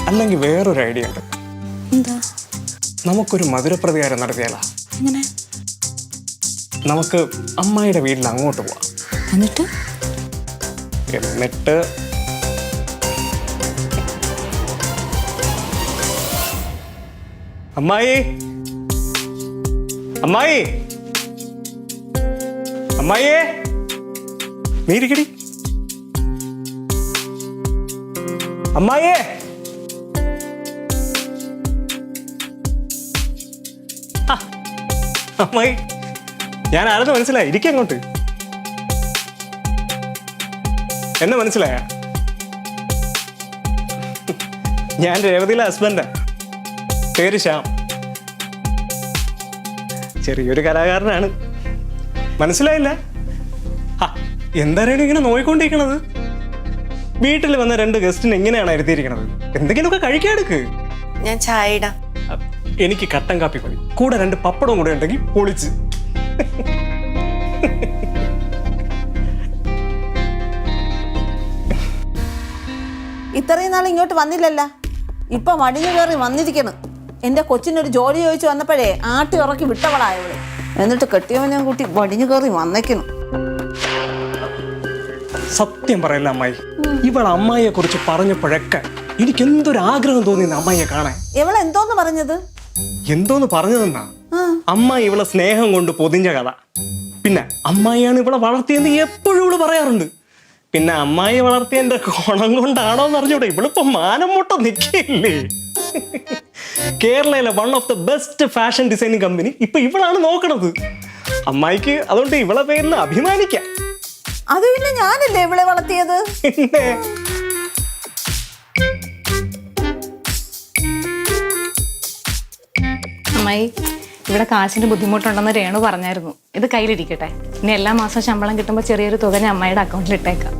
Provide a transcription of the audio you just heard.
അല്ലെങ്കിൽ വേറൊരു ഐഡിയ ഉണ്ട്. എന്താ? നമുക്കൊരു മധുരപ്രതികാരം നടത്തിയാലാ? എങ്ങനെ? നമുക്ക് അമ്മായിയുടെ വീട്ടിൽ അങ്ങോട്ട് പോവാം. എന്നിട്ട് അമ്മായി അമ്മായി അമ്മായിയേ, നീരിക്കടി. അമ്മായിയേ, അമ്മായി, ഞാൻ ആരെന്ന് മനസ്സിലായി. ഇരിക്കങ്ങോട്ട്. എന്നെ മനസ്സിലായ? ഞാൻ രേവതിയിലെ ഹസ്ബൻഡാ. പേര് ശ്യാം. ചെറിയൊരു കലാകാരനാണ്. മനസ്സിലായില്ല? എന്താണ് ഇങ്ങനെ നോയിക്കൊണ്ടിരിക്കണത്? വീട്ടിൽ വന്ന 2 ഗസ്റ്റിന് എങ്ങനെയാണ് ഇരുത്തിയിരിക്കണത്? എന്തെങ്കിലുമൊക്കെ കഴിക്കാൻ എടുക്ക്. ഞാൻ ചായ ഇടാം. എനിക്ക് കട്ടൻ കാപ്പി മതി. കൂടെ 2 പപ്പടവും കൂടെ ഉണ്ടെങ്കിൽ പൊളിച്ച്. ഇത്രയും നാൾ ഇങ്ങോട്ട് വന്നില്ലല്ല, ഇപ്പൊ വടിഞ്ഞു കയറി വന്നിരിക്കണം. എന്റെ കൊച്ചിനൊരു ജോലി ചോദിച്ചു വന്നപ്പോഴേ ആട്ടി ഉറക്കി വിട്ടവളായവള്. എന്നിട്ട് കെട്ടിയവനെ കൂട്ടി വടിഞ്ഞു കയറി വന്നേക്കുന്നു. സത്യം പറയല്ല അമ്മായി, ഇവൾ അമ്മായിയെ കുറിച്ച് പറഞ്ഞപ്പോഴൊക്കെ എനിക്ക് എന്തൊരു ആഗ്രഹം തോന്നി അമ്മായിയെ കാണാൻ. ഇവളെന്തോന്ന് പറഞ്ഞത്? എന്തോന്ന് പറഞ്ഞതെന്നാ, അമ്മായി ഇവളെ സ്നേഹം കൊണ്ട് പൊതിഞ്ഞ കഥ. പിന്നെ അമ്മായിയാണ് ഇവളെ വളർത്തിയെന്ന് എപ്പോഴും ഇവള് പറയാറുണ്ട്. പിന്നെ അമ്മായി വളർത്തിയതിന്റെ ഗുണം കൊണ്ടാണോ എന്ന് അറിഞ്ഞൂടെ, ഇവളിപ്പോ മാനം മുട്ട നിൽക്കില്ലേ. കേരളയിലെ 1 of the best fashion designing company ഇപ്പൊ ഇവളാണ് നോക്കണത്. അമ്മായിക്ക് അതുകൊണ്ട് ഇവളെ പേരിൽ അഭിമാനിക്കാം. അത് പിന്നെ ഞാനല്ലേ ഇവളെ വളർത്തിയത്. അമ്മായി, ഇവിടെ കാശിന്റെ ബുദ്ധിമുട്ടുണ്ടെന്ന് രേണു പറഞ്ഞായിരുന്നു. ഇത് കയ്യിലിരിക്കട്ടെ. ഇനി എല്ലാ മാസവും ശമ്പളം കിട്ടുമ്പോൾ ചെറിയൊരു തുക ഞാൻ അമ്മായിയുടെ അക്കൗണ്ടിൽ ഇട്ടേക്കാം.